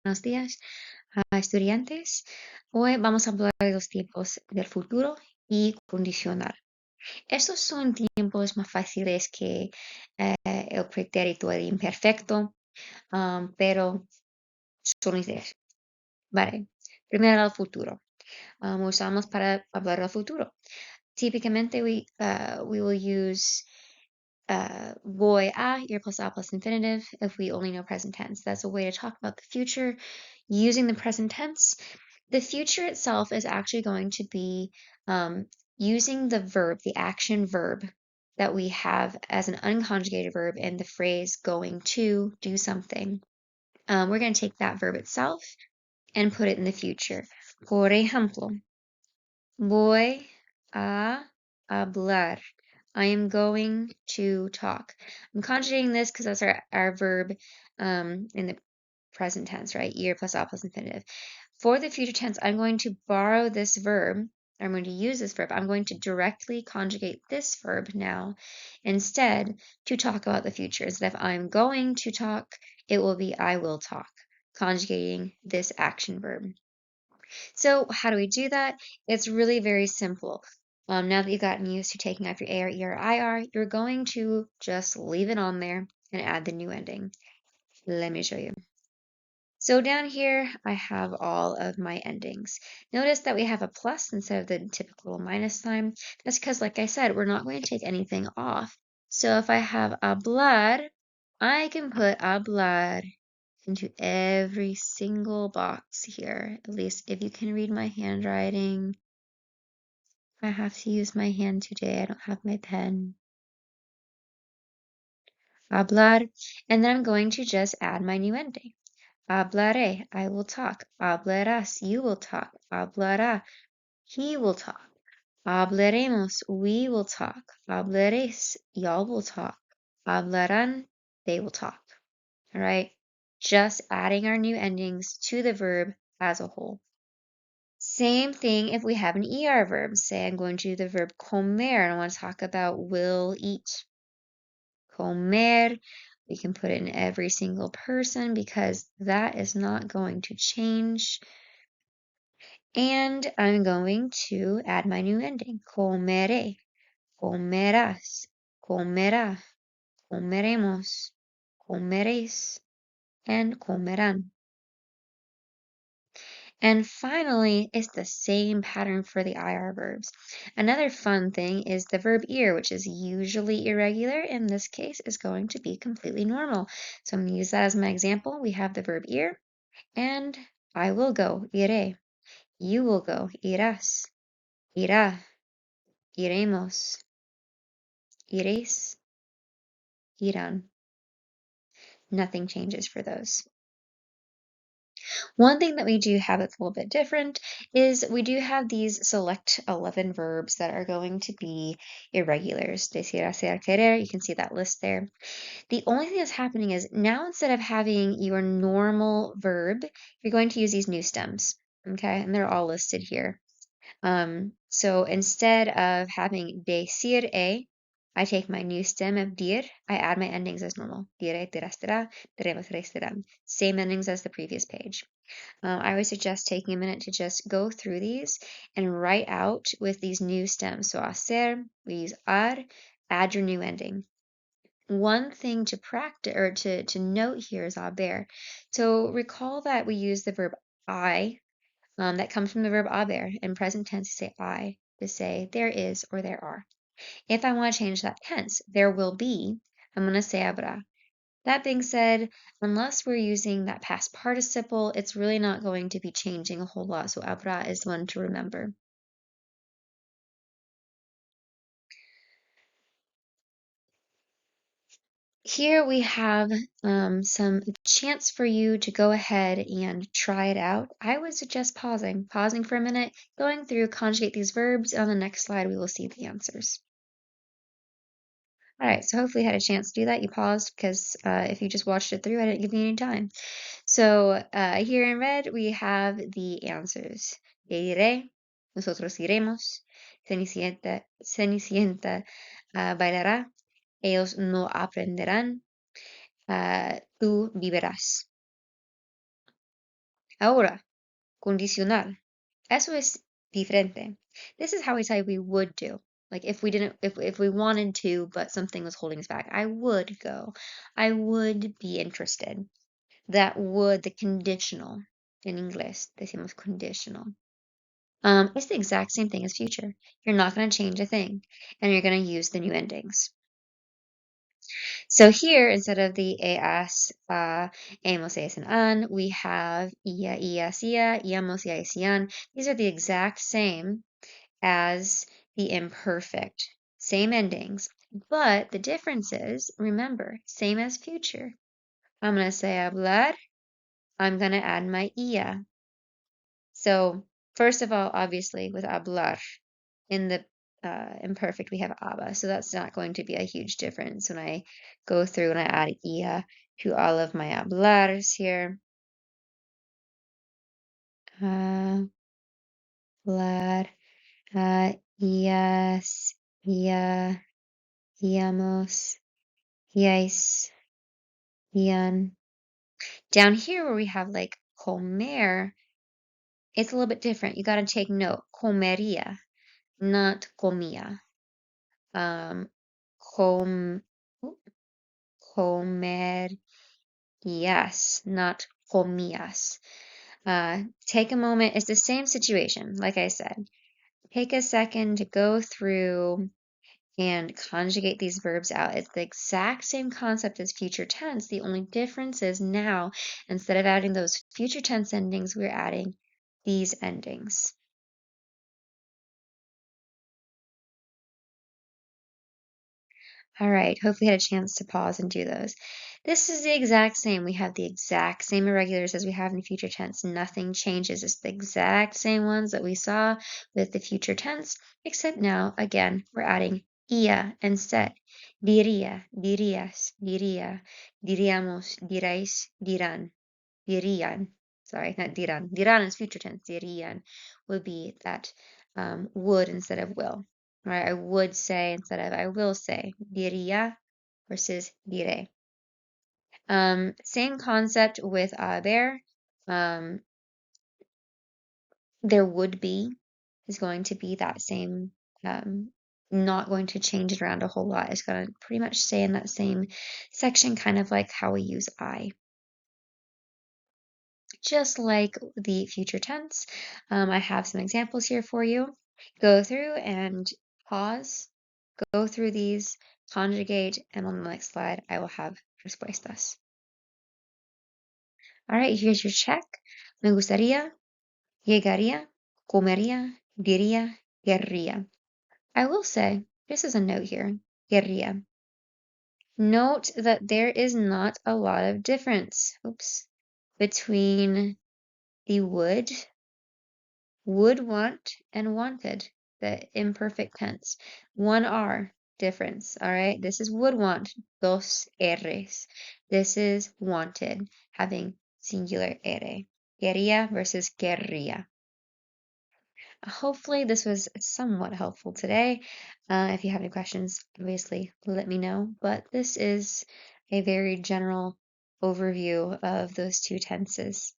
Buenos días, estudiantes. Hoy vamos a hablar de los tiempos del futuro y condicional. Estos son tiempos más fáciles que el pretérito el imperfecto, pero son ideas. Vale, primero el futuro. Usamos para hablar del futuro. Typically, we will use voy a, year plus a plus infinitive, if we only know present tense. That's a way to talk about the future using the present tense. The future itself is actually going to be using the verb, the action verb that we have as an unconjugated verb in the phrase going to do something. We're going to take that verb itself and put it in the future. Por ejemplo, voy a hablar. I am going to talk. I'm conjugating this because that's our verb in the present tense, right? Year plus a plus infinitive. For the future tense, I'm going to borrow this verb. I'm going to use this verb. I'm going to directly conjugate this verb now instead to talk about the future. Instead of I'm going to talk, it will be I will talk, conjugating this action verb. So how do we do that? It's really very simple. Now that you've gotten used to taking off your AR, ER, IR, you're going to just leave it on there and add the new ending. Let me show you. So down here, I have all of my endings. Notice that we have a plus instead of the typical minus sign. That's because, like I said, we're not going to take anything off. So if I have hablar, I can put hablar into every single box here. At least if you can read my handwriting. I have to use my hand today. I don't have my pen. Hablar. And then I'm going to just add my new ending. Hablaré, I will talk. Hablarás, you will talk. Hablará, he will talk. Hablaremos, we will talk. Hablaréis, y'all will talk. Hablarán, they will talk. All right? Just adding our new endings to the verb as a whole. Same thing if we have an ER verb. Say I'm going to do the verb comer and I want to talk about will eat. Comer, we can put it in every single person because that is not going to change. And I'm going to add my new ending. Comeré, comerás, comerá, comeremos, comeréis, and comerán. And finally, it's the same pattern for the IR verbs. Another fun thing is the verb ir, which is usually irregular. In this case, is going to be completely normal. So I'm going to use that as my example. We have the verb ir, and I will go, iré. You will go, irás. Irá, iremos. Iréis, irán. Nothing changes for those. One thing that we do have that's a little bit different is we do have these select 11 verbs that are going to be irregulars. Decir, hacer, querer, you can see that list there. The only thing that's happening is now instead of having your normal verb, you're going to use these new stems, okay? And they're all listed here. So instead of having decir I take my new stem of dir, I add my endings as normal. Dire, dirás, diremos, dirán. Same endings as the previous page. I would suggest taking a minute to just go through these and write out with these new stems. So hacer, we use ar, add your new ending. One thing to practice or to note here is haber. So recall that we use the verb I, that comes from the verb haber. In present tense, to say I, to say there is or there are. If I want to change that tense, there will be, I'm going to say habrá. That being said, unless we're using that past participle, it's really not going to be changing a whole lot. So habrá is one to remember. Here we have some chance for you to go ahead and try it out. I would suggest pausing for a minute, going through, conjugate these verbs. On the next slide, we will see the answers. All right, so hopefully you had a chance to do that. You paused because if you just watched it through, I didn't give you any time. So here in red, we have the answers. Iré, nosotros iremos. Cenicienta bailará. Ellos no aprenderán. Tú vivirás. Ahora, condicional. Eso es diferente. This is how we say we would do. Like if we didn't, if we wanted to, but something was holding us back, I would go. I would be interested. That would, the conditional. In inglés decimos conditional. It's the exact same thing as future. You're not going to change a thing, and you're going to use the new endings. So here, instead of the as, hemos, es, and an, we have ia, ia, íamos, iais, ian. These are the exact same as the imperfect. Same endings. But the difference is, remember, same as future. I'm going to say hablar. I'm going to add my ia. So first of all, obviously, with hablar, in the imperfect, we have aba. So that's not going to be a huge difference when I go through and I add ia to all of my hablars here. Hablar, ias, ia, íamos, iais, ian. Down here where we have like comer, it's a little bit different. You got to take note. Comería, not comía. Com, comer, yes, not comías. Take a moment. It's the same situation, like I said. Take a second to go through and conjugate these verbs out. It's the exact same concept as future tense. The only difference is now, instead of adding those future tense endings, we're adding these endings. All right, hopefully you had a chance to pause and do those. This is the exact same. We have the exact same irregulars as we have in future tense. Nothing changes. It's the exact same ones that we saw with the future tense, except now, again, we're adding ia instead. Diría, dirías, diría, diríamos, diráis, dirán, dirían. Sorry, not dirán. Dirán is future tense. Dirían would be that would instead of will. Right? I would say instead of I will say. Diría versus diré. Same concept with haber. There would be is going to be that same, not going to change it around a whole lot. It's going to pretty much stay in that same section, kind of like how we use I. Just like the future tense, I have some examples here for you. Go through and pause, go through these, conjugate, and on the next slide, I will have respuestas. All right, here's your check. Me gustaría, llegaría, comería, diría, querría. I will say, this is a note here, querría. Note that there is not a lot of difference, between the would want, and wanted, the imperfect tense. One R difference, all right? This is would want, dos R's. This is wanted, having singular R. Quería versus querría. Hopefully this was somewhat helpful today. If you have any questions, obviously let me know. But this is a very general overview of those two tenses.